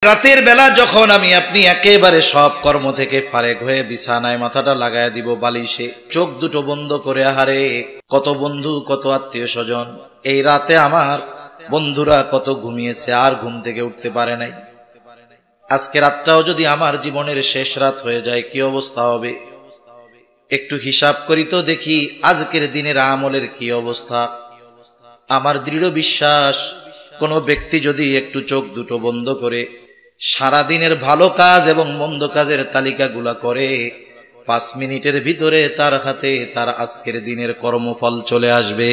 রাতের বেলা যখন আমি আপনি একেবারে সব কর্ম থেকে ফারেক হয়ে বিছানায় মাথাটা লাগায় দিব বালিশে, চোখ দুটো বন্ধ করে, আহারে কত বন্ধু কত আত্মীয় স্বজন, এই রাতে আমার বন্ধুরা কত ঘুমিয়েছে আর ঘুম থেকে উঠতে পারে নাই। আজকে রাতটাও যদি আমার জীবনের শেষ রাত হয়ে যায় কি অবস্থা হবে? একটু হিসাব করি তো দেখি আজকের দিনের আমলের কি অবস্থা। আমার দৃঢ় বিশ্বাস, কোন ব্যক্তি যদি একটু চোখ দুটো বন্ধ করে সারা দিনের ভালো কাজ এবং মন্দ কাজের তালিকাগুলা করে, 5 মিনিটের ভিতরে তার হাতে তার আজকের দিনের কর্মফল চলে আসবে।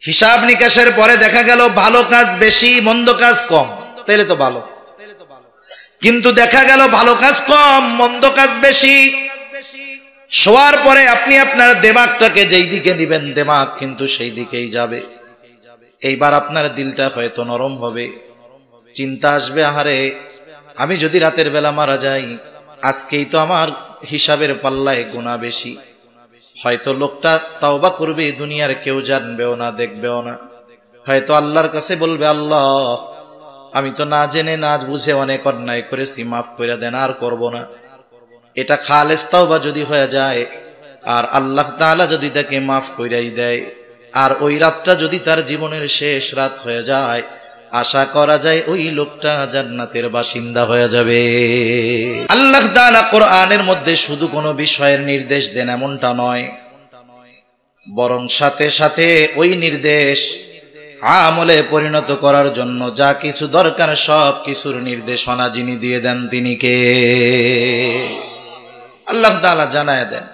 হিসাব নিকাশের পরে দেখা গেল ভালো কাজ বেশি মন্দ কাজ কম, তাইলে তো ভালো। কিন্তু দেখা গেল ভালো কাজ কম মন্দ কাজ বেশি। শোয়ার পরে আপনি আপনার দেমাগটাকে যেই দিকে নিবেন, দেমাগ কিন্তু সেই দিকেই যাবে। এইবার আপনার দিলটা হয়তো নরম হবে, চিন্তা আসবে, আহারে আমি যদি রাতের বেলা মারা যাই, আজকেই তো আমার হিসাবের পাল্লায় গুনাহ বেশি। হয়তো লোকটা তাওবা করবে, দুনিয়ার কেউ জানবেও না দেখবেও না। হয়তো আল্লাহর কাছে বলবে, আল্লাহ আমি তো না জেনে না বুঝে অনেক অন্যায় করেছি, মাফ করে দেন, আর করব না। এটা খালেস তাওবা যদি হয়ে যায়, আর আল্লাহ তাআলা যদি তাকে মাফ কইরাই দেয়, আর ওই রাতটা যদি তার জীবনের শেষ রাত হয়ে যায়, আশা করা যায় ওই লোকটা জান্নাতের বাসিন্দা হয়ে যাবে। আল্লাহ তাআলা কোরআনের মধ্যে শুধু কোনো বিষয়ের নির্দেশ দেন এমনটা নয়, বরং সাথে সাথে ওই নির্দেশ আমলে পরিণত করার জন্য যা কিছু দরকার সব কিছুর নির্দেশনা যিনি দিয়ে দেন তিনি কে? আল্লাহ তাআলা জানায় দেন।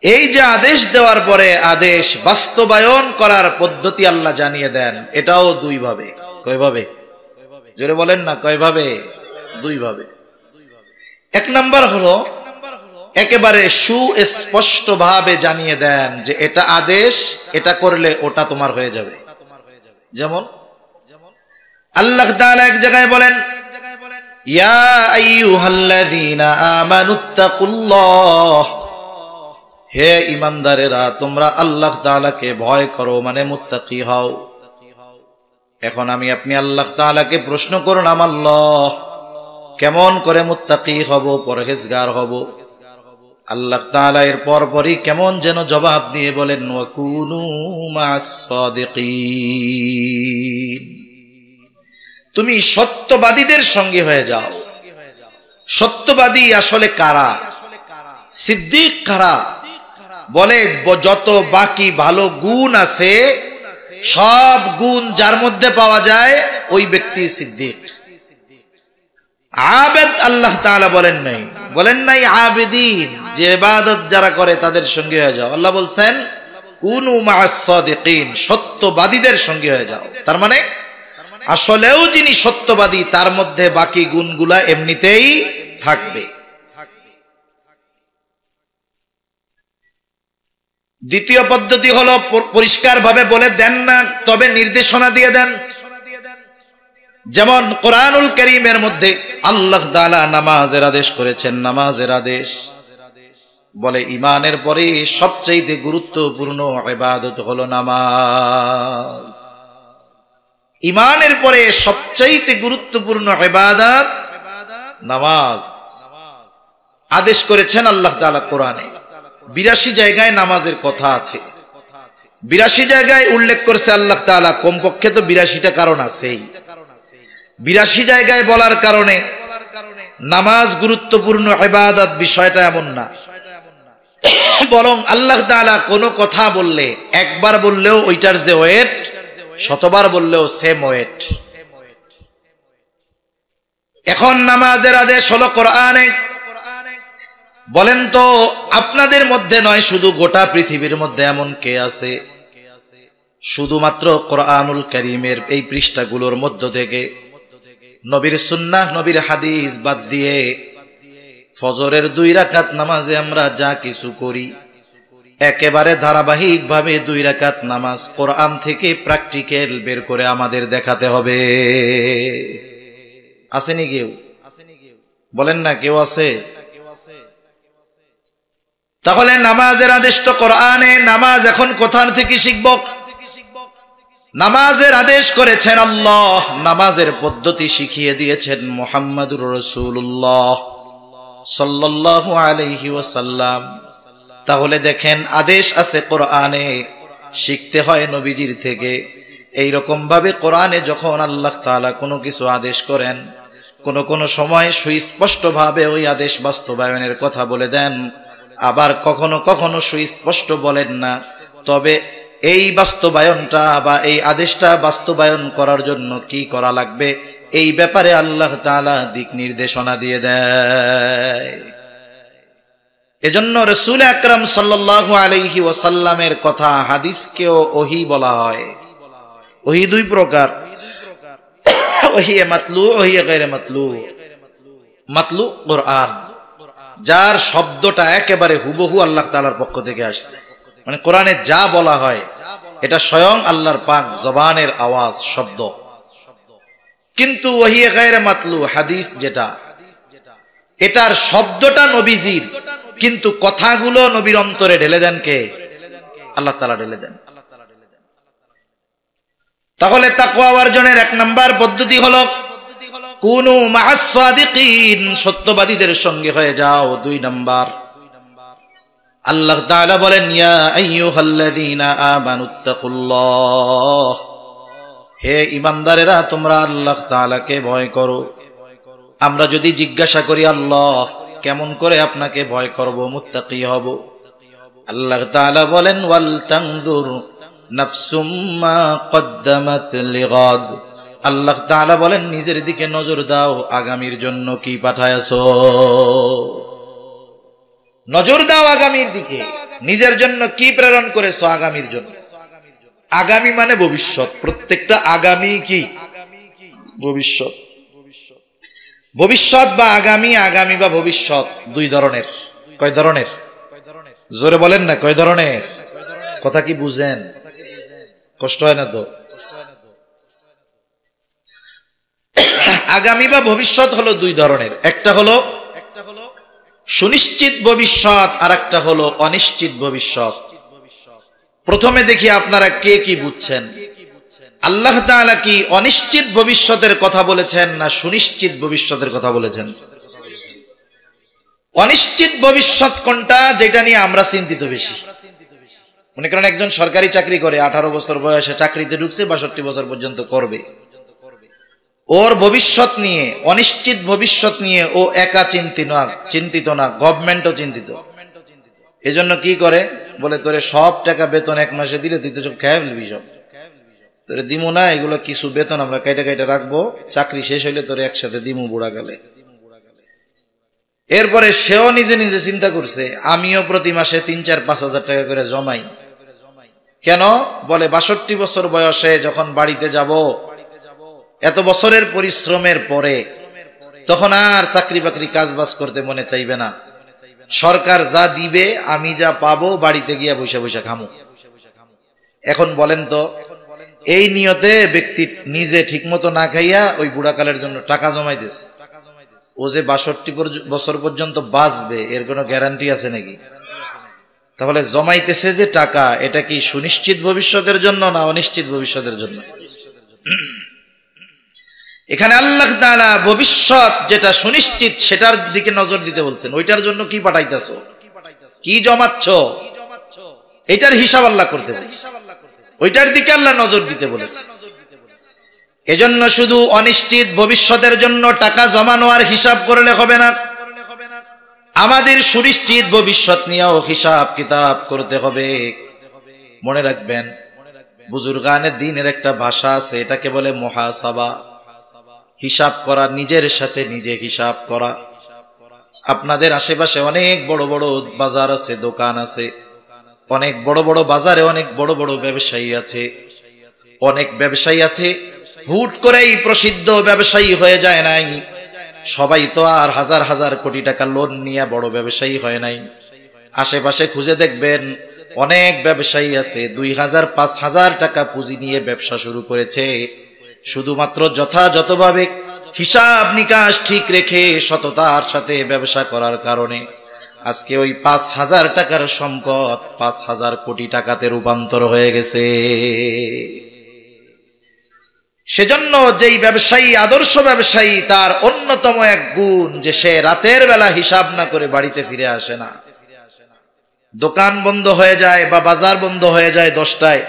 এই যে আদেশ দেওয়ার পরে আদেশ বাস্তবায়ন করার পদ্ধতি আল্লাহ জানিয়ে দেন, এটাও দুই ভাবে। কয়ভাবে? জোরে বলেন না, কয়ভাবে? দুই ভাবে। এক নাম্বার হলো একেবারে সুস্পষ্ট ভাবে জানিয়ে দেন যে এটা আদেশ, এটা করলে ওটা তোমার হয়ে যাবে। যেমন আল্লাহ তাআলা এক জায়গায় বলেন, ইয়া আইয়ুহাল্লাযীনা আমানুত্তাকুল্লাহ, হে ঈমানদারেরা তোমরা আল্লাহ তাআলাকে ভয় করো, মানে মুত্তাকি হও। এখন আমি আপনি আল্লাহ তাআলাকে প্রশ্ন করলাম, আল্লাহ কেমন করে মুত্তাকি হব, পরহেজগার হব? আল্লাহ তাআলা এর পরপরই কেমন যেন জবাব দিয়ে বলেন, ওয়াকুনু মা'আস সাদিকিন, তুমি সত্যবাদীদের সঙ্গে হয়ে যাও। সত্যবাদী আসলে কারা? সিদ্দিক কারা? বলে যত বাকি ভালো গুণ আছে সব গুণ যার মধ্যে পাওয়া যায় ওই ব্যক্তি সিদ্দিক। আবেদ আল্লাহ তাআলা বলেন নাই আবেদিন, যে ইবাদত যারা করে তাদের সঙ্গে হয়ে যাও। আল্লাহ বলছেন কুনু মা'আস সাদিকিন, সত্যবাদীদের সঙ্গে হয়ে যাও। তার মানে আসলেও যিনি সত্যবাদী তার মধ্যে বাকি গুণগুলা এমনিতেই থাকবে। দ্বিতীয় পদ্ধতি হলো পরিষ্কার ভাবে বলে দেন না, তবে নির্দেশনা দিয়ে দেন। যেমন কোরআনুল কারীমের মধ্যে আল্লাহ তাআলা নামাজের আদেশ করেছেন। নামাজের আদেশ বলে ঈমানের পরে সবচেয়ে গুরুত্বপূর্ণ ইবাদত হলো নামাজ। ঈমানের পরে সবচেয়ে গুরুত্বপূর্ণ ইবাদত নামাজ। আদেশ করেছেন আল্লাহ তাআলা কোরআনে। 82 জায়গায় নামাজের কথা আছে, 82 জায়গায় উল্লেখ করছে আল্লাহ তাআলা। কমপক্ষে তো 82টা কারণ আছেই। 82 জায়গায় বলার কারণে নামাজ গুরুত্বপূর্ণ ইবাদত বিষয়টা এমন না, বরং আল্লাহ তাআলা কোনো কথা বললে একবার বললেও ওইটার যে ওয়েট, শতবার বললেও সেম ওয়েট। এখন নামাজের আদেশ হলো কোরআনে। বলেন তো আপনাদের মধ্যে নয়, শুধু গোটা পৃথিবীর মধ্যে এমন কে আছে শুধুমাত্র কোরআনুল কারীমের এই পৃষ্ঠাগুলোর মধ্য থেকে নবীর সুন্নাহ, নবীর হাদিস বাদ দিয়ে ফজরের 2 রাকাত নামাজে আমরা যা কিছু করি একেবারে ধারাবাহিক ভাবে 2 রাকাত নামাজ কোরআন থেকে প্র্যাকটিক্যাল বের করে আমাদের দেখাতে হবে। আসেনি কেউ? বলেন না, কেউ আছে? তাহলে নামাজের আদেশ তো কোরআনে। নামাজ এখন কোথা থেকে শিখব? নামাজের আদেশ করেছেন আল্লাহ, নামাজের পদ্ধতি শিখিয়ে দিয়েছেন মুহাম্মাদুর রাসূলুল্লাহ সাল্লাল্লাহু আলাইহি ওয়াসাল্লাম। তাহলে দেখেন, আদেশ আছে কোরআনে, শিখতে হয় নবীজির থেকে। এই রকম ভাবে কোরআনে যখন আল্লাহ তাআলা কোনো কিছু আদেশ করেন, কোন সময় সুস্পষ্ট ভাবে ওই আদেশ বাস্তবায়নের কথা বলে দেন, আবার কখনো কখনো সুস্পষ্ট বলেন না। তবে এই বাস্তবায়নটা বা এই আদেশটা বাস্তবায়ন করার জন্য কি করা লাগবে, এই ব্যাপারে আল্লাহ তাআলা দিক নির্দেশনা দিয়ে দেয়। এজন্য রাসূল আকরাম সাল্লাল্লাহু আলাইহি ওয়াসাল্লামের কথা হাদিসকেও ওহী বলা হয়। ওহী দুই প্রকার, ওহী মাতলু, ওহী গায়রে মাতলু। মাতলু কোরআন, যার শব্দটা একেবারে হুবহু আল্লাহ তাআলার পক্ষ থেকে আসছে, মানে কোরআনে যা বলা হয় এটা স্বয়ং আল্লাহর পাক জবানের আওয়াজ, শব্দ। কিন্তু ওহী গায়রে মাতলু হাদিস যেটা, এটার শব্দটা নবীজির, কিন্তু কথাগুলো নবীর অন্তরে ঢেলে দেন কে? আল্লাহ তাআলা ঢেলে দেন। তাহলে তাকওয়া অর্জনের এক নাম্বার পদ্ধতি হলো কুনু মা'আস সাদিকিন, সত্যবাদীদের সঙ্গে হয়ে যাও। দুই নাম্বার, আল্লাহ তাআলা বলেন ইয়া আইয়ুহাল্লাযীনা আমানুত্তাকুল্লাহ, হে ঈমানদারেরা তোমরা আল্লাহ তাআলাকে ভয় করো। আমরা যদি জিজ্ঞাসা করি আল্লাহ কেমন করে আপনাকে ভয় করব, মুত্তাকি হব, আল্লাহ তাআলা বলেন ওয়াল তানজুর নাফসুম মা কদ্দামাত লিগাদ, আল্লাহ তাআলা বলেন নিজের দিকে নজর দাও, আগামীর জন্য কি পাঠায়াছো। নজর দাও আগামীর দিকে, নিজের জন্য কি প্রেরণ করেছো আগামীর জন্য। আগামী মানে ভবিষ্যৎ, প্রত্যেকটা আগামী কি ভবিষ্যৎ। ভবিষ্যৎ বা আগামী, আগামী বা ভবিষ্যৎ দুই ধরনের। কয় ধরনের? জোরে বলেন না, কয় ধরনের? কথা কি বুঝেন? কষ্ট হয় না তো? আগামী বা ভবিষ্যৎ হলো দুই ধরনের, একটা হলো সুনিশ্চিত ভবিষ্যৎ, আর একটা হলো অনিশ্চিত ভবিষ্যৎ। প্রথমে দেখি আপনারা কে কি বুঝছেন। আল্লাহ তাআলা কি অনিশ্চিত ভবিষ্যতের কথা বলেছেন না সুনিশ্চিত ভবিষ্যতের কথা বলেছেন? অনিশ্চিত ভবিষ্যৎ কোনটা, যেটা নিয়ে আমরা চিন্তিত বেশি। মনে করেন একজন সরকারি চাকরি করে, 18 বছর বয়সে চাকরিতে ঢুকছে, 62 বছর পর্যন্ত করবে। ওর ভবিষ্যৎ নিয়ে, অনিশ্চিত ভবিষ্যৎ নিয়ে ও একা চিন্তিত না, গভর্নমেন্টও চিন্তিত। এজন্য কি করে, বলে তোরে সব টাকা বেতন এক মাসে দিলে তুই তো সব খেয়ে ফেলবি, সব তোরে দিমু না, এগুলো কিছু বেতন আমরা কাইটা রাখবো, চাকরি শেষ হইলে তোরে একসাথে দিমু বুড়া গেলে। এরপরে সেও নিজে নিজে চিন্তা করছে, আমিও প্রতি মাসে 3-4-5 হাজার টাকা করে জমাই। কেন? বলে 62 বছর বয়সে যখন বাড়িতে যাব, এত বছরের পরিশ্রমের পরে তখন আর চাকরি বাকরি কাজ বাজ করতে মনে চাইবে না। সরকার যা দিবে আমি যা পাবো বাড়িতে গিয়া বসে বসে খামু। এখন বলেন তো, এই নিয়তে ব্যক্তি নিজে ঠিক মতো না খাইয়া ওই বুড়াকালের জন্য টাকা জমাইতেছে, ও যে 62 বছর পর্যন্ত বাঁচবে এর কোনো গ্যারান্টি আছে নাকি? তাহলে জমাইতেছে যে টাকা, এটা কি সুনিশ্চিত ভবিষ্যতের জন্য না অনিশ্চিত ভবিষ্যতের জন্য? এখানে আল্লাহ তাআলা ভবিষ্যৎ যেটা সুনিশ্চিত সেটার দিকে নজর দিতে বলছেন। ওইটার জন্য কি পাঠাইতেছো, কি জমাচ্ছ, এটার হিসাব আল্লাহ করতে বলছে, ওইটার দিকে আল্লাহ নজর দিতে বলেছে। এজন্য শুধু অনিশ্চিত ভবিষ্যতের জন্য টাকা জমানো আর হিসাব করলে হবে না, আমাদের সুনিশ্চিত ভবিষ্যৎ নিয়েও হিসাব কিতাব করতে হবে। মনে রাখবেন, বুজুর্গানে দ্বীনের একটা ভাষা আছে, এটাকে বলে মুহাসাবা, হিসাব করা, নিজের সাথে নিজে হিসাব করা। আপনাদের আশেপাশে অনেক বড় বড় বাজার আছে, দোকান আছে, অনেক বড় বড় বাজারে অনেক বড় বড় ব্যবসায়ী আছে। অনেক ব্যবসায়ী আছে হুট করেই প্রসিদ্ধ ব্যবসায়ী হয়ে যায় নাই। সবাই তো আর হাজার হাজার কোটি টাকা লোন নিয়ে বড় ব্যবসায়ী হয় নাই। আশেপাশে খুঁজে দেখবেন অনেক ব্যবসায়ী আছে 2000-5000 টাকা পুঁজি নিয়ে ব্যবসা শুরু করেছে, শুধুমাত্র যথাযথভাবে হিসাব নিকাশ ঠিক রেখে সততার সাথে ব্যবসা করার কারণে আজকে ওই 5000 টাকার সম্পদ 5000 কোটি টাকাতে রূপান্তর হয়ে গেছে। সেজন্য যেই ব্যবসায়ী আদর্শ ব্যবসায়ী তার অন্যতম এক গুণ যে সে রাতের বেলা হিসাব না করে বাড়িতে ফিরে আসে না। দোকান বন্ধ হয়ে যায় বা বাজার বন্ধ হয়ে যায় 10টায়,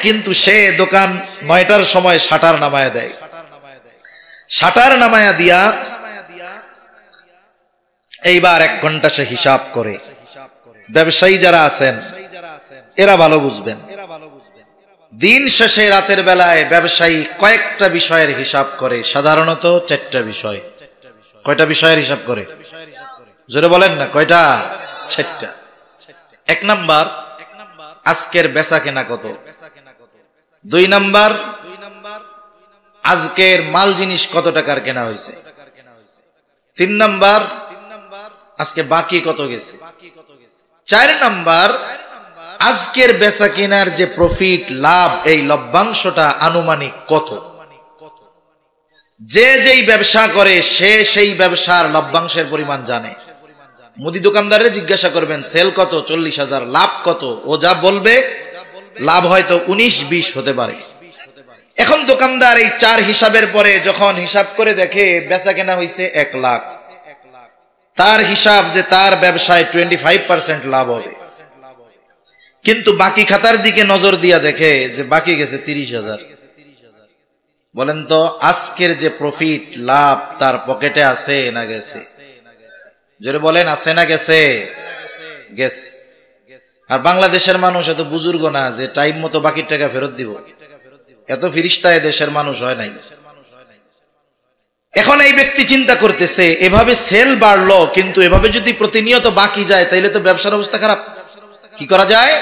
কিন্তু সে দোকান 9টার সময় শাটার নামায়া দেয়। শাটার নামায়া দিয়া এইবার 1 ঘন্টা সে হিসাব করে। ব্যবসায়ী যারা আছেন এরা ভালো বুঝবেন, দিন শেষে রাতের বেলায় ব্যবসায়ী কয়েকটা বিষয়ের হিসাব করে, সাধারণত 4টা বিষয়। কয়টা বিষয়ের হিসাব করে? জোরে বলেন না, কয়টা? 4টা। 1 নাম্বার, আজকের বেচা কেনা কত। 2 নাম্বার, আজকের মাল জিনিস কত টাকার কেনা হয়েছে। 3 নাম্বার, আজকে বাকি কত গেছে। 4 নাম্বার, আজকের বেচা কেনার যে প্রফিট লাভ, এই লভ্যাংশটা আনুমানিক কত। যে যেই ব্যবসা করে সে সেই ব্যবসার লভ্যাংশের পরিমাণ জানে। মুদি দোকানদারে জিজ্ঞাসা করবেন সেল কত, 40,000, লাভ কত, ও যা বলবে লাভ হয়তো 19-20 হতে পারে। এখন দোকানদার এই 4 হিসাবের পরে যখন হিসাব করে দেখে বেচা কেনা হয়েছে 1 লাখ, তার হিসাব যে তার ব্যবসায় 25% লাভ হবে, কিন্তু বাকি খাতার দিকে নজর দিয়া দেখে যে বাকি গেছে 30,000। বলেন তো আজকের যে প্রফিট লাভ তার পকেটে আছে না গেছে? জোরে বলেন, আছে না গেছে? গেছে। আর বাংলাদেশের মানুষ এত বুজুর্গ না যে টাইম মতো বাকির টাকা ফেরত দিব, এত ফিরিস্তা দেশের মানুষ হয় নাই। এখন এই ব্যক্তি চিন্তা করতেছে এভাবে সেল বাড়লো, কিন্তু এভাবে যদি প্রতিনিয়ত বাকি যায় তাইলে তো ব্যবসার অবস্থা খারাপ। কি করা যায়?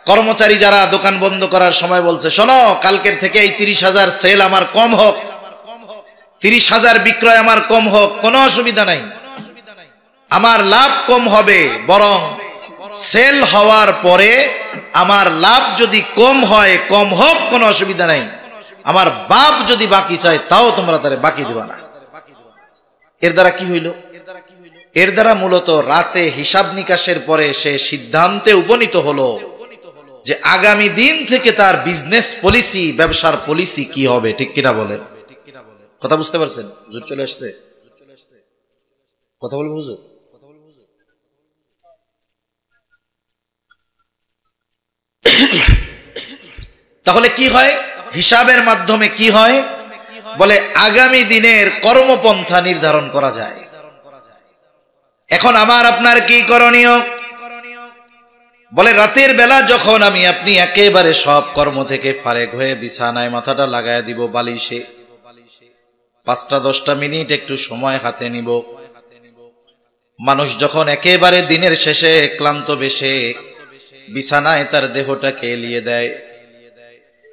কর্মচারী যারা দোকান বন্ধ করার সময় বলছে, শোনো কালকের থেকে এই 30,000 সেল আমার কম হোক, 30,000 বিক্রয় আমার কম হোক, কোনো অসুবিধা নাই, আমার লাভ কম হবে, বরং সেল হওয়ার পরে আমার লাভ যদি কম হয় কম হোক, কোনো অসুবিধা নাই, আমার বাপ যদি বাকি চায় তাও তোমরা তারে বাকি দিবা না। এর দ্বারা কি হইল? এর দ্বারা মূলত রাতে হিসাব নিকাশের পরে সে সিদ্ধান্তে উপনীত হলো যে আগামী দিন থেকে তার বিজনেস পলিসি, ব্যবসার পলিসি কি হবে। ঠিক কিনা বলেন? কথা বুঝতে পারছেন? হুজুর চলে আসছে, কথা বলবো হুজুর। তাহলে কি হয়? হিসাবের মাধ্যমে কি হয়? বলে আগামী দিনের কর্মপন্থা নির্ধারণ করা যায়। এখন আমার আপনার কি করণীয়? বলে রাতের বেলা যখন আমি আপনি একেবারে সব কর্ম থেকে ফারেক হয়ে বিছানায় মাথাটা লাগায় দিব বালিশে, 5-10 মিনিট একটু সময় হাতে নিব। মানুষ যখন একেবারে দিনের শেষে ক্লান্ত বেশে বিছানায় তার দেহটাকে এলিয়ে দেয়,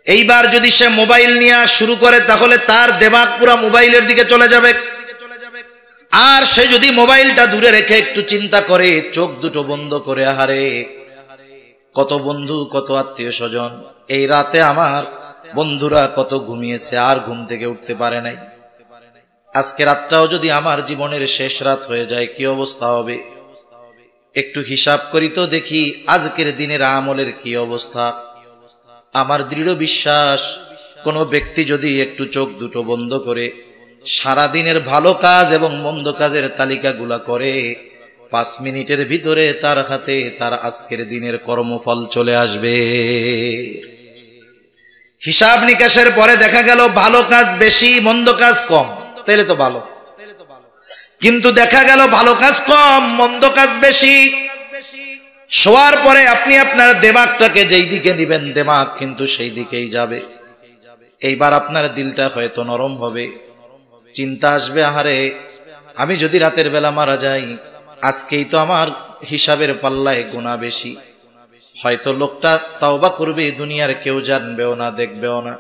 এইবার যদি সে মোবাইল নিয়ে শুরু করে তাহলে তার দিমাগ পুরা মোবাইলের দিকে চলে যাবে। আর সে যদি মোবাইলটা দূরে রেখে একটু চিন্তা করে, চোখ দুটো বন্ধ করে, আহারে কত বন্ধু, কত আত্মীয় স্বজন, এই রাতে আমার বন্ধুরা কত ঘুমিয়েছে আর ঘুম থেকে উঠতে পারে নাই, আজকে রাতটাও যদি আমার জীবনের শেষ রাত হয়ে যায় কি অবস্থা হবে? একটু হিসাব করি তো দেখি আজকের দিনের আমলের কি অবস্থা। আমার দৃঢ় বিশ্বাস কোন ব্যক্তি যদি একটু চোখ দুটো বন্ধ করে সারা দিনের ভালো কাজ এবং মন্দ কাজের তালিকাগুলা করে, 5 মিনিটের ভিতরে তার হাতে তার আজকের দিনের কর্মফল চলে আসবে। হিসাব নিকাশের পরে দেখা গেল ভালো কাজ বেশি, মন্দ কাজ কম, তাইলে তো ভালো। কিন্তু দেখা গেল ভালো কাজ কম, মন্দ কাজ বেশি। শোয়ার পরে আপনি আপনার দিমাগটাকে যেই দিকে নিবেন, দিমাগ কিন্তু সেই দিকেই যাবে। এইবার আপনার দিলটা হয়তো নরম হবে, চিন্তা আসবে, আহারে আমি যদি রাতের বেলা মারা যাই, আজকেই তো আমার হিসাবের পাল্লায় গুনাহ বেশি। হয়তো লোকটা তাওবা করবে, দুনিয়ার কেউ জানবেও না, দেখবেও না।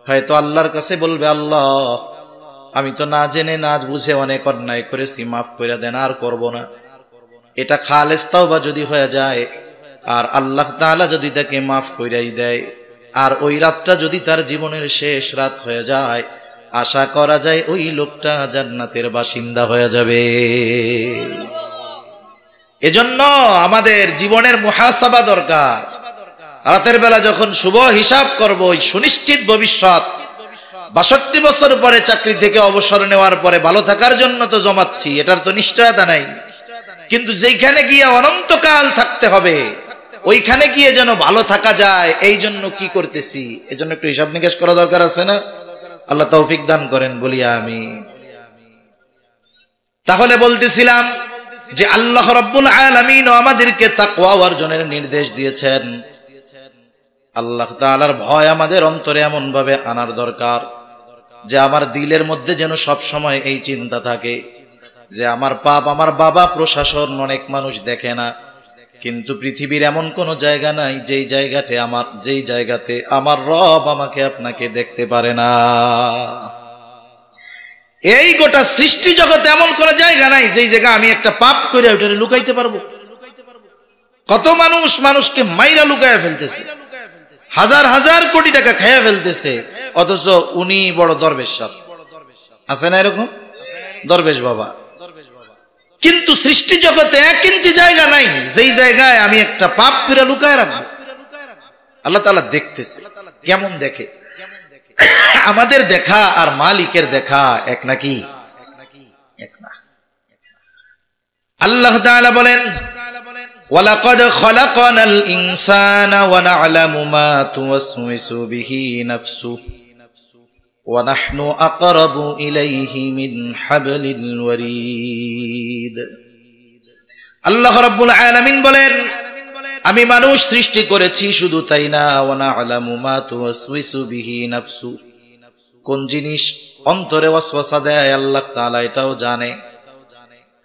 হয়তো আল্লাহর কাছে বলবে, আল্লাহ আমি তো না জেনে না বুঝে অনেক অন্যায় করেছি, মাফ করে দেন, আর করব না। এটা খালেস তাওবা যদি হয়ে যায়, আর আল্লাহ তাআলা যদি তাকে মাফ কইরাই দেয়, আর ওই রাতটা যদি তার জীবনের শেষ রাত হয়ে যায়, আশা করা যায় ওই লোকটা জান্নাতের বাসিন্দা হয়ে যাবে। এজন্য আমাদের জীবনের মুহাসাবা দরকার। রাতের বেলা যখন শুভ হিসাব করব, ওই সুনিশ্চিত ভবিষ্যৎ ৬২ বছর পরে চাকরি থেকে অবসর নেওয়ার পরে ভালো থাকার জন্য তো জমাচ্ছি, এটার তো নিশ্চয়তা নাই। কিন্তু যেখানে গিয়ে অনন্তকাল থাকতে হবে, ওইখানে গিয়ে যেন ভালো থাকা যায়, এই জন্য কি করতেছি, এই জন্য একটু হিসাব নিকাশ করা দরকার আছে না? আল্লাহ তৌফিক দান করেন, বলি আমিন। তাহলে বলতেছিলাম যে আল্লাহ রাব্বুল আলামিন আমাদেরকে তাকওয়া অর্জনের নির্দেশ দিয়েছেন। আল্লাহ তাআলার ভয় আমাদের অন্তরে এমন ভাবে আনার দরকার যে আমার দিলের মধ্যে যেন সব সময় এই চিন্তা থাকে যে আমার পাপ, আমার বাবা প্রশাসন, অনেক মানুষ দেখে না, কিন্তু পৃথিবীর এমন কোন জায়গা নাই যেই জায়গাতে আমার রব আমাকে আপনাকে দেখতে পারে না। এই গোটা সৃষ্টি জগতে এমন কোন জায়গা নাই যেই জায়গা আমি একটা পাপ করে ওটারে লুকাইতে পারবো। কত মানুষ মানুষকে মাইরা লুকায়া ফেলতেছে, হাজার হাজার কোটি টাকা খাইয়া ফেলতেছে, অথচ উনি বড় দরবেশ সাহেব, আছে না এরকম দরবেশ বাবা? কিন্তু সৃষ্টি জগতে ১ ইঞ্চি জায়গা নাই যেই জায়গায় আমি একটা পাপ করে লুকায় রাখবো। আল্লাহ তাআলা দেখতেছে। কেমন দেখে? আমাদের দেখা আর মালিকের দেখা এক নাকি? এক না। আল্লাহ তাআলা বলেন, ওয়ালাকাদ খালাকনাল ইনসানা ওয়া না'লামু মা তুওয়াসওয়িসু বিহি নাফসুহু ওয়া নাহনু আকরাবু ইলাইহি মিন হাবলিল ওয়ারিদ। আল্লাহ রাব্বুল আলামিন বলেন, আমি মানুষ সৃষ্টি করেছি, শুধু তাই না, ওয়া না'লামু মা তুওয়াসওয়িসু বিহি নাফসুহু, কোন জিনিস অন্তরে ওয়াসওয়াসা দেয় আল্লাহ তাআলা এটাও জানে।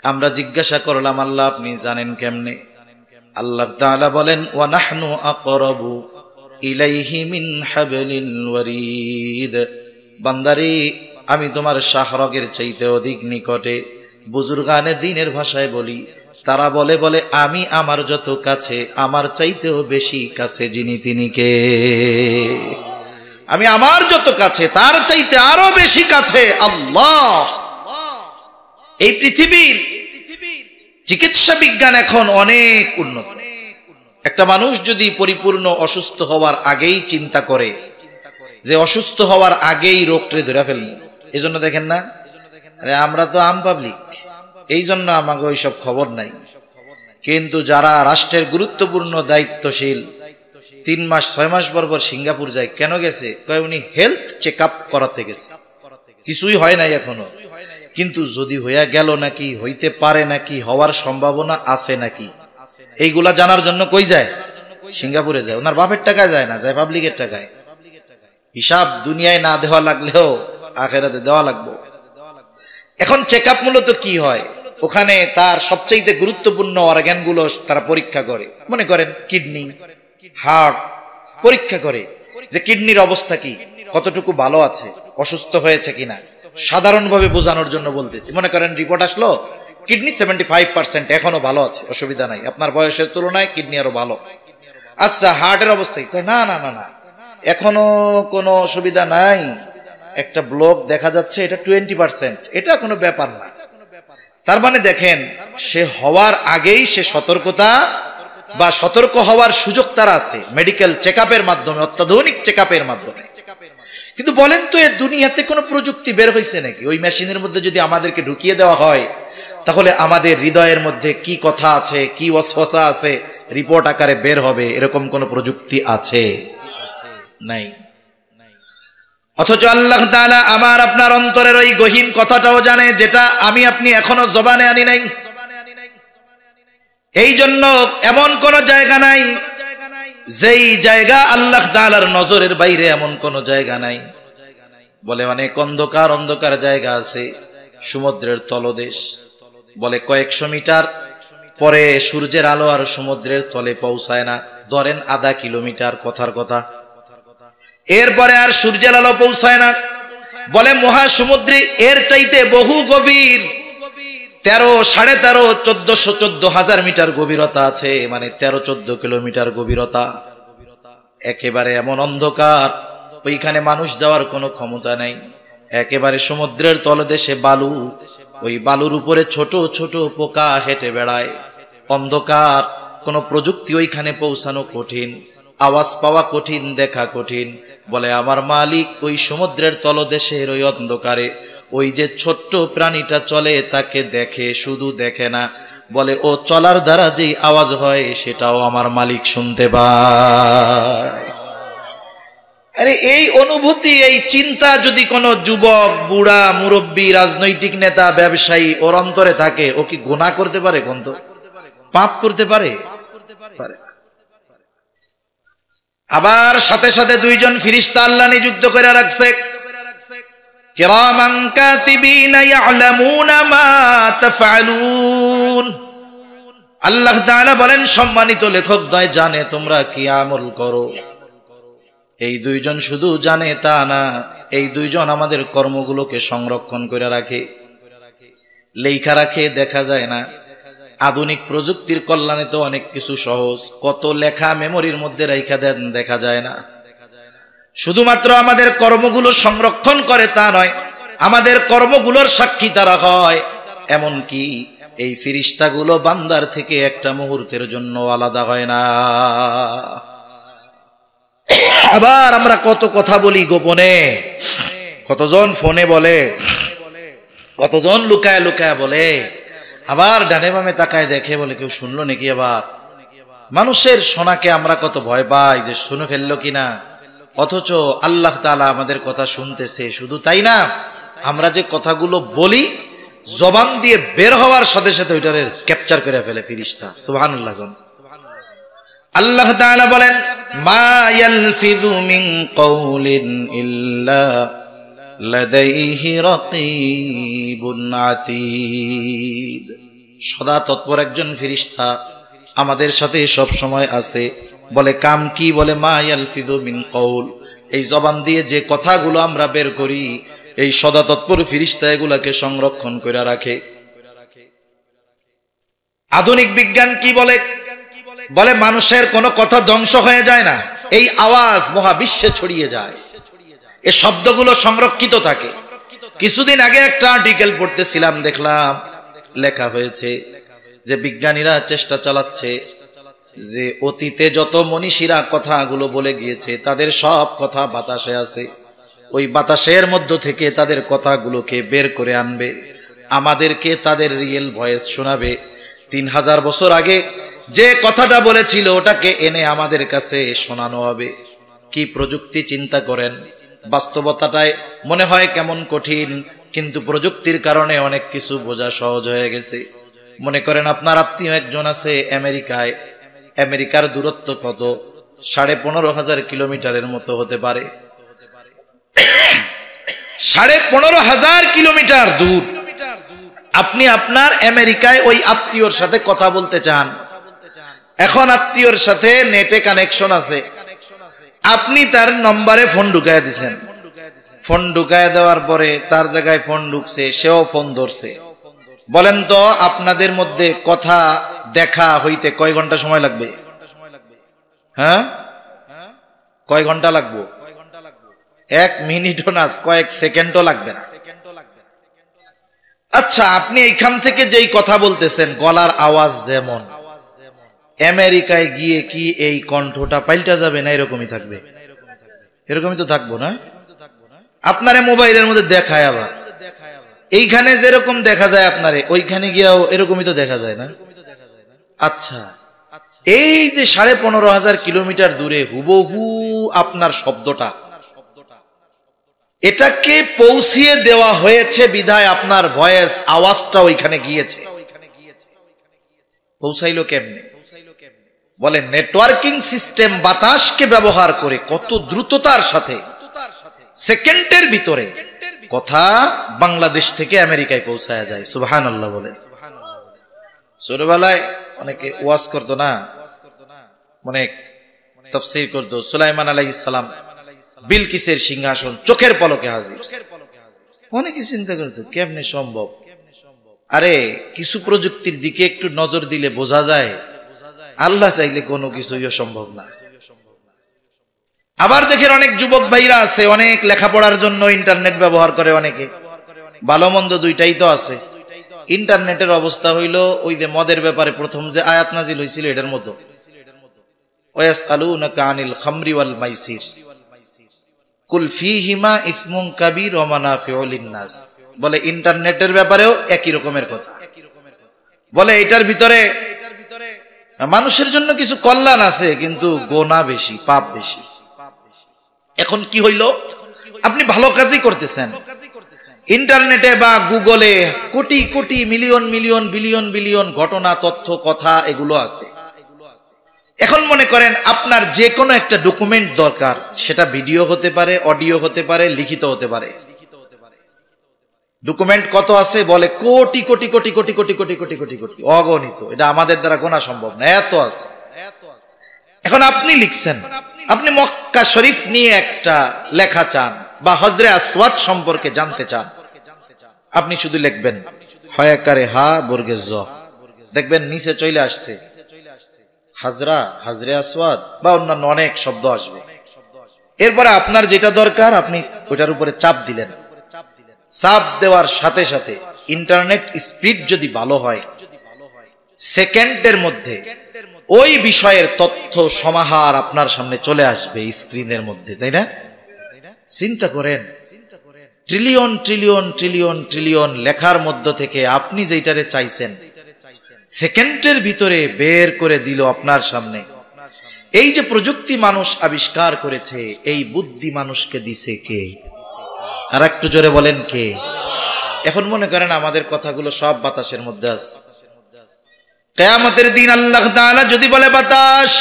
আমরা জিজ্ঞাসা করলাম, আল্লাহ আপনি জানেন কেমনে? আল্লাহ তাআলা বলেন, ওয়া নাহনু আকরাবু ইলাইহি মিন হাবলিল ওয়ারিদ। বান্দারে, আমি তোমার শাহরগের চাইতে অধিক নিকটে। বুজুর্গানে দ্বীনের ভাষায় বলি, তারা বলে আমি আমার যত কাছে, আমার চাইতেও বেশি কাছে যিনি তিনি কে? আমি আমার যত কাছে, তার চাইতে আরো বেশি কাছে আল্লাহ। এই পৃথিবীর চিকিৎসা বিজ্ঞান এখন অনেক উন্নত। একটা মানুষ যদি পরিপূর্ণ অসুস্থ হওয়ার আগেই চিন্তা করে যে অসুস্থ হওয়ার আগেই রোগটা ধরে ফেলবে, এই জন্য দেখেন না, আরে আমরা তো আম পাবলিক, এই জন্য আমাকে ওইসব খবর নাই। কিন্তু যারা রাষ্ট্রের গুরুত্বপূর্ণ দায়িত্বশীল 3 মাস 6 মাস পর সিঙ্গাপুর যায়, কেন গেছে? কয় উনি হেলথ চেক আপ করাতে গেছে, কিছুই হয় নাই এখনো, কিন্তু যদি হইয়া গেল নাকি, হইতে পারে নাকি, হওয়ার সম্ভাবনা আছে নাকি, এইগুলা জানার জন্য কই যায়? সিঙ্গাপুরে যায়। ওনার বাপের টাকায় যায় না, যায় পাবলিকের টাকায়। হিসাব দুনিয়ায় না দেওয়া লাগলেও আখেরাতে দেওয়া লাগবে। এখন চেক আপ মূলত কি হয়? ওখানে তার সবচেয়ে গুরুত্বপূর্ণ অর্গান গুলো তারা পরীক্ষা করে। মনে করেন কিডনি, হার্ট পরীক্ষা করে যে কিডনির অবস্থা কি, কতটুকু ভালো আছে, অসুস্থ হয়েছে কিনা, সাধারণভাবে বোঝানোর জন্য বলতেছি। মনে করেন রিপোর্ট আসলো কিডনি 75% এখনো ভালো আছে, অসুবিধা নাই, আপনার বয়সের তুলনায় কিডনি আরো ভালো। আচ্ছা, হার্টের অবস্থা না না না না, এখনো কোনো অসুবিধা নাই, একটা ব্লক দেখা যাচ্ছে, এটা 20%, এটা কোনো ব্যাপার না। তার মানে দেখেন, সে হওয়ার আগেই সে সতর্কতা বা সতর্ক হওয়ার সুযোগ তার আছে মেডিকেল চেকআপের মাধ্যমে, অত্যাধুনিক চেকআপের মাধ্যমে। কিন্তু বলেন তো, এই দুনিয়াতে কোনো প্রযুক্তি বের হয়েছে নাকি? ওই মেশিনের মধ্যে যদি আমাদেরকে ঢুকিয়ে দেওয়া হয়, তাহলে আমাদের হৃদয়ের মধ্যে কি কথা আছে, কি ওয়াসওয়াসা আছে, রিপোর্ট আকারে বের হবে, এরকম কোন প্রযুক্তি আছে? নাই। অথচ আল্লাহ তাআলা আমার আপনার অন্তরের ওই গহীন কথাটাও জানে, যেটা আমি আপনি এখনো জবানে আনি নাই। এই জন্য এমন কোন জায়গা নাই যেই জায়গা আল্লাহ তাআলার নজরের বাইরে, এমন কোন জায়গা নাই। বলে অনেক অন্ধকার অন্ধকার জায়গা আছে, সমুদ্রের তলদেশ। বলে কয়েকশো মিটার পরে সূর্যের আলো আর সমুদ্রের তলে পৌঁছায় না, ধরেন আধা কিলোমিটার, কথার কথা। এরপরে আর সূর্যের আলো পৌঁছায় না। বলে মহাসমুদ্রে এর চাইতে বহু গভীর, 13, 13.5, 14,000 মিটার গভীরতা আছে, মানে 13-14 কিলোমিটার গভীরতা। একেবারে এমন অন্ধকার, ওইখানে মানুষ যাওয়ার কোনো ক্ষমতা নাই। একেবারে সমুদ্রের তলদেশে বালু, ওই বালুর উপরে ছোট ছোট পোকা হেঁটে বেড়ায়। অন্ধকার, কোনো প্রযুক্তি ওইখানে পৌঁছানো কঠিন। আওয়াজ পাওয়া কঠিন, দেখা কঠিন। বলে আমার মালিক ওই সমুদ্রের তলদেশের ওই অন্ধকারে ওই যে ছোট্ট প্রাণীটা চলে তাকে দেখে, শুধু দেখে না, বলে ও চলার দ্বারা যেই আওয়াজ হয় সেটাও আমার মালিক শুনতে পায়। আরে এই অনুভূতি, এই চিন্তা যদি কোনো যুবক, বুড়া, মুরব্বী, রাজনৈতিক নেতা, ব্যবসায়ী ওর অন্তরে থাকে, ও কি গুনাহ করতে পারে? কোন তো পাপ করতে পারে? আবার সাথে সাথে দুইজন ফেরেশতা আল্লাহ নিযুক্ত করে রাখছে, কিরামান কাতিবিনা ইয়ালামুনা মা তাফআলুন। আল্লাহ তাআলা বলেন সম্মানিত লেখক দ্বয় জানে তোমরা কি আমল করো। এই দুইজন শুধু জানে তা না, এই দুইজন আমাদের কর্মগুলোকে সংরক্ষণ করে রাখে, লেখা রাখে, দেখা যায় না। আধুনিক প্রযুক্তির কল্যাণে তো অনেক কিছু সহজ, কত লেখা মেমোরির মধ্যে রাখা দেন, দেখা যায় না। শুধুমাত্র আমাদের কর্মগুলো সংরক্ষণ করে তা নয়, আমাদের কর্মগুলোর সাক্ষী তারা হয়। এমনকি এই ফেরেশতাগুলো বান্দার থেকে একটা মুহূর্তের জন্য আলাদা হয় না। আবার আমরা কত কথা বলি গোপনে, কতজন ফোনে বলে, কতজন লুকায় লুকায় বলে, আবার ডানে বামে তাকায় দেখে, বলে কেউ শুনলো নাকি। আবার মানুষের শোনাকে আমরা কত ভয় পাই যে শুনে ফেললো কিনা, অথচ আল্লাহ তাআলা আমাদের কথা শুনতেছে। শুধু তাই না, আমরা যে কথাগুলো বলি জবান দিয়ে বের হওয়ার সাথে সাথে ওইটারে ক্যাপচার করে ফেলে ফেরেশতা। সুবহানাল্লাহ। আল্লাহ তাআলা বলেন মা ইয়ালফিযু মিন কওলিন ইল্লা লাদাইহি রাকীবুন আতীদ। সদা তৎপর একজন ফেরেশতা আমাদের সাথে সব সময় আছে। বলে কাম কি? বলে মা ইয়ালফিযু মিন কওল, এই জবান দিয়ে যে কথাগুলো আমরা বের করি এই সদা তৎপর ফেরেশতা এগুলাকে সংরক্ষণ করে রাখে। আধুনিক বিজ্ঞান কি বলে? বলে মানুষের কোনো কথা ধ্বংস হয়ে যায় না, এই আওয়াজ মহাবিশ্বে ছড়িয়ে যায়, এই শব্দগুলো সংরক্ষিত থাকে। কিছুদিন আগে একটা আর্টিকেল পড়তেছিলাম, দেখলাম লেখা হয়েছে যে বিজ্ঞানীরা চেষ্টা চালাচ্ছে যে অতীতে যত মনীষীরা কথাগুলো বলে গিয়েছে তাদের সব কথা বাতাসে আছে, ওই বাতাসের মধ্য থেকে তাদের কথাগুলোকে বের করে আনবে, আমাদেরকে তাদের রিয়েল ভয়েস শোনাবে। 3000 বছর আগে যে কথাটা বলেছিল ওটাকে এনে আমাদের কাছে শোনানো হবে। কি প্রযুক্তি চিন্তা করেন। বাস্তবতাটায় মনে হয় কেমন কঠিন, কিন্তু প্রযুক্তির কারণে অনেক কিছু বোঝা সহজ হয়ে গেছে। মনে করেন আপনার আত্মীয় একজন আছে আমেরিকায়, আমেরিকার দূরত্ব কত? 15,500 কিলোমিটারের মতো হতে পারে। 15,500 কিলোমিটার দূর। আপনি আপনার আমেরিকায় ওই আত্মীয়র সাথে কথা বলতে চান, এখন আত্মীয়র সাথে নেটে কানেকশন আছে, আপনি তার নম্বরে ফোন ঢুকায় দিচ্ছেন, ফোন ঢুকায় দেওয়ার পরে তার জায়গায় ফোন ঢুকছে, সেও ফোন ধরছে। বলেন তো আপনাদের মধ্যে কথা দেখা হইতে কয় ঘন্টা সময় লাগবে? হ্যাঁ, কয় ঘন্টা লাগবে? 1 মিনিটও না, কয়েক সেকেন্ডও লাগবে না। আচ্ছা, আপনি এইখান থেকে যেই কথা বলতেছেন গলার আওয়াজ যেমন, আমেরিকায় গিয়ে কি এই কণ্ঠটা পাল্টা যাবে না এরকমই থাকবে? এরকমই তো থাকবো না? আপনারে মোবাইলের মধ্যে দেখায়, আবার এইখানে যেরকম দেখা যায় আপনারে ওইখানে গিয়েও এরকমই তো দেখা যায় না? আচ্ছা, এই যে 15,500 কিলোমিটার দূরে হুবহু আপনার শব্দটা, এটাকে পৌঁছিয়ে দেওয়া হয়েছে বিধায় আপনার ভয়েস আওয়াজটা ওইখানে গিয়েছে। পৌঁছাইলো কেমনে? বলে নেটওয়ার্কিং সিস্টেম বাতাসকে ব্যবহার করে কত দ্রুততার সাথে সেকেন্ডের ভিতরে কথা বাংলাদেশ থেকে আমেরিকায় পৌঁছায়া যায়। সুবহানাল্লাহ বলে। ছোটবেলায় অনেকে ওয়াজ করতো না, অনেক তাফসীর করতো। সুলাইমান আলাইহিস সালাম বিলকিসের সিংহাসন চোখের পলকে হাজির। অনেকে চিন্তা করতো কেমনে সম্ভব। আরে কিছু প্রযুক্তির দিকে একটু নজর দিলে বোঝা যায় আল্লাহ চাইলে কোনো কিছুই সম্ভব না। আবার দেখেন অনেক যুবক ভাইরা আছে, অনেক লেখাপড়ার জন্য ইন্টারনেট ব্যবহার করে, অনেকে ভালো মন্দ দুইটাই তো আছে। ইন্টারনেটের অবস্থা হইল ওই যে মদের ব্যাপারে প্রথম যে আয়াত নাজিল হয়েছিল এটার মতো। ওয়াসআলুনাকা আনিল খামরি ওয়াল মাইসির কুল ফীহিমা ইসমুন কাবীর ওয়া মানাফিউ লিন-নাস। বলে ইন্টারনেটের ব্যাপারেও একই রকমের কথা। বলে এটার ভিতরে মানুষের জন্য কিছু কল্যাণ আছে, কিন্তু গুনাহ বেশি, পাপ বেশি। এখন কি হইল, আপনি ভালো কাজই করতেছেন, ইন্টারনেটে বা গুগলে crore crore million million billion billion ঘটনা, তথ্য, কথা এগুলো আছে। এখন মনে করেন আপনার যে কোনো একটা ডকুমেন্ট দরকার, সেটা ভিডিও হতে পারে, অডিও হতে পারে, লিখিত হতে পারে। ডকুমেন্ট কত আছে? বলে কোটি কোটি কোটি কোটি কোটি কোটি কোটি কোটি কোটি, অগণিত। এটা আমাদের দ্বারা গোনা সম্ভব না, এত আছে। এখন আপনি লিখছেন, আপনি মক্কা শরীফ নিয়ে একটা লেখা চান বা হজরে আসওয়াদ সম্পর্কে জানতে চান, আপনি শুধু লিখবেন হয়াকারে হা বর্গে জ, দেখবেন নিচে চলে আসছে হাজরা, হাজরে আসওয়াদ বা অন্যান্য অনেক শব্দ আসবে। এরপরে আপনার যেটা দরকার আপনি ওটার উপরে চাপ দিলেন। চাপ দেওয়ার সাথে সাথে ইন্টারনেট স্পিড যদি ভালো হয়, সেকেন্ডের মধ্যে ওই বিষয়ের তথ্য সমাহার আপনার সামনে চলে আসবে স্ক্রিনের মধ্যে, তাই না? চিন্তা করেন, ট্রিলিয়ন ট্রিলিয়ন ট্রিলিয়ন ট্রিলিয়ন লেখার মধ্য থেকে আপনি যেটারে চাইছেন সেকেন্ডের ভিতরে বের করে দিল আপনার সামনে। এই যে প্রযুক্তি মানুষ আবিষ্কার করেছে, এই বুদ্ধি মানুষকে দিছে কে? আর একটু জোরে বলেন কে? এখন মনে করেন আমাদের কথাগুলো সব বাতাসের মধ্যে আছে। কিয়ামতের দিন আল্লাহ তাআলা যদি বলে বাতাস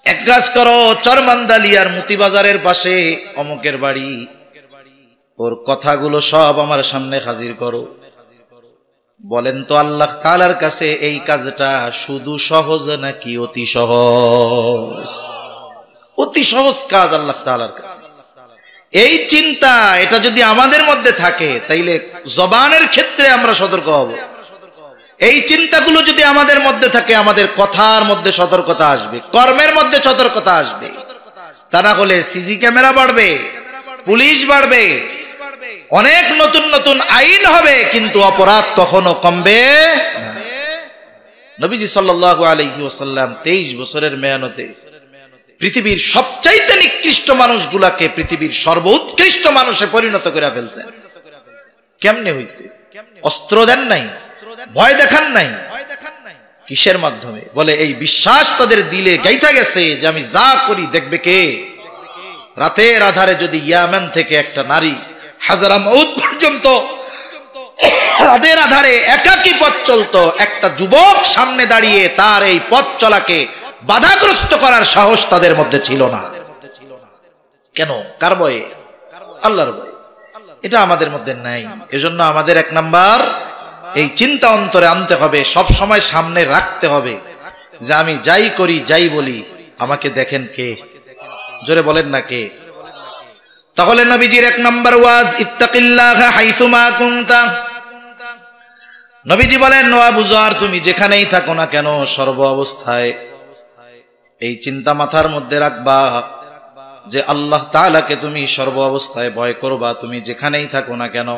এক কাজ করো, চরমান্দালিয়ার মুতিবাজারের পাশে অমুকের বাড়ি, ওর কথাগুলো সব আমার সামনে হাজির করো, বলেন তো আল্লাহ তাআলার কাছে এই কাজটা শুধু সহজ নাকি অতি সহজ? অতি সহজ কাজ আল্লাহ তাআলার কাছে। এই চিন্তা এটা যদি আমাদের মধ্যে থাকে, তাইলে জবানের ক্ষেত্রে আমরা সতর্ক হব। এই চিন্তাগুলো যদি আমাদের মধ্যে থাকে, আমাদের কথার মধ্যে সতর্কতা আসবে, কর্মের মধ্যে সতর্কতা আসবে। তা না হলে সিসি ক্যামেরা বাড়বে, পুলিশ বাড়বে, অনেক নতুন নতুন আইন হবে, কিন্তু অপরাধ কখনো কমবে না। নবীজি সাল্লাল্লাহু আলাইহি ওয়াসাল্লাম 23 বছরের মেহনতে পৃথিবীর সবচাইতে নিকৃষ্ট মানুষগুলাকে পৃথিবীর সর্বোৎকৃষ্ট মানুষে পরিণত করে ফেলছেন। কেমনে হইছে? অস্ত্র দেন নাই, ভয় দেখান নাই, কিসের মাধ্যমে? বলে এই বিশ্বাস তাদের দিলে গাইথা গেছে যে আমি যা করি দেখবে কে। রাতের আধারে যদি ইয়ামেন থেকে একটা নারী হাজরামাউত পর্যন্ত রাতের আধারে একাকী পথ চলতো, একটা যুবক সামনে দাঁড়িয়ে তার এই পথ চলাকে বাধাগ্রস্ত করার সাহস তাদের মধ্যে ছিল না। কেন? কার ভয়ে? আল্লাহর ভয়ে। এটা আমাদের মধ্যে নাই। এজন্য আমাদের এক নাম্বার এই চিন্তা অন্তরে আনতে হবে, সব সময় সামনে রাখতে হবে যে আমি যাই করি যাই বলি আমাকে দেখেন কে। জোরে বলেন না কে? তাহলে নবীজির এক নাম্বার ওয়াজ ইত্তাকিল্লাহা হাইসুমা কুনতা। নবীজি বলেন ও আবু যর, তুমি যেখানেই থাকো না কেন সর্ব অবস্থায় এই চিন্তা মাথার মধ্যে রাখবা যে আল্লাহ তাআলাকে তুমি সর্ব অবস্থায় ভয় করবা, তুমি যেখানেই থাকো না কেন।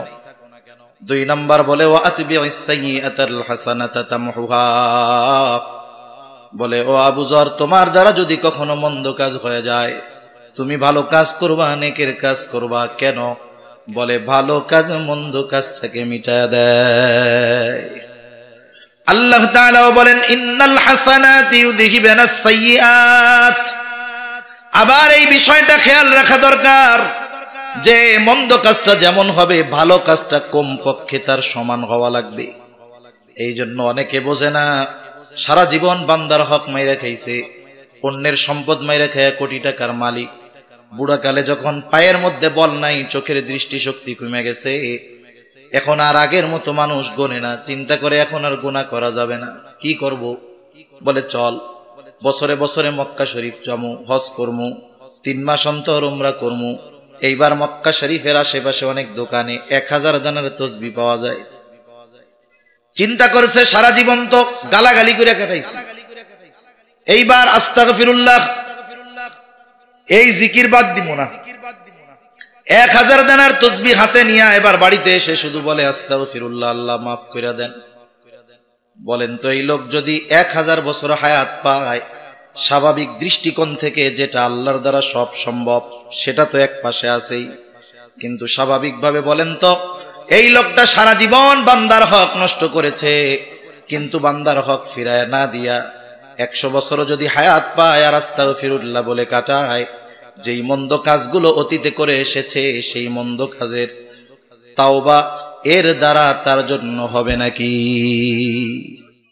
2 নাম্বার বলে ওয়া আতবিউস সাইয়্যাতাল হাসানাতা তামহুহা। বলে ও আবু যর, তোমার দ্বারা যদি কখনো মন্দ কাজ হয়ে যায়, তুমি ভালো কাজ করবা, নেকের কাজ করবা। কেন? বলে ভালো কাজ মন্দ কাজটাকে মিটায় দেয়। আল্লাহ তাআলা বলেন ইন্নাল হাসানাতি ইউযহিবুনাস সাইয়্যাত। আবার এই বিষয়টা খেয়াল রাখা দরকার যে মন্দ কাজটা যেমন হবে, ভালো কাজটা কমপক্ষে তার সমান হওয়া লাগবে। এই জন্য অনেকে বোঝে না, সারা জীবন বান্দার হক মাইরা খাইছে, অন্যের সম্পদ মাইরা খায় কোটি টাকার মালিক। বুড়াকালে যখন পায়ের মধ্যে বল নাই, চোখের দৃষ্টিশক্তি কমে গেছে, এখন আর আগের মতো মানুষ গোনে না, চিন্তা করে এখন আর গুনাহ করা যাবে না। কি করব? বলে চল বছরে বছরে মক্কা শরীফ যামু, হজ করমু, 3 মাস অন্তর উমরা করমু। এইবার মক্কা শরীফের আশেপাশে অনেক দোকানে 1000 দানার তসবিহ পাওয়া যায়। চিন্তা করেছে সারা জীবন তো গালাগালি করে কাটাইছে, এইবার আস্তাগফিরুল্লাহ এই জিকির বাদ দিব না। 1000 দানার তসবিহ হাতে নিয়ে এবার বাড়িতে এসে শুধু বলে আস্তাগফিরুল্লাহ, আল্লাহ মাফ করে দেন। বলেন তো এই লোক যদি 1000 বছর হায়াত পায়, স্বাভাবিক দৃষ্টিকোণ থেকে যেটা আল্লাহর দ্বারা সব সম্ভব সেটা তো এক পাশে আছেই, কিন্তু স্বাভাবিকভাবে বলেন তো, এই লোকটা সারা জীবন বান্দার হক নষ্ট করেছে, কিন্তু বান্দার হক ফিরায় না দিয়া 100 বছরও যদি হায়াত পায় আর আস্তাগফিরুল্লাহ বলে কাটায়, যেই মন্দ কাজগুলো অতীতে করে এসেছে সেই মন্দ কাজের তাওবা এর দ্বারা তার জন্য হবে নাকি?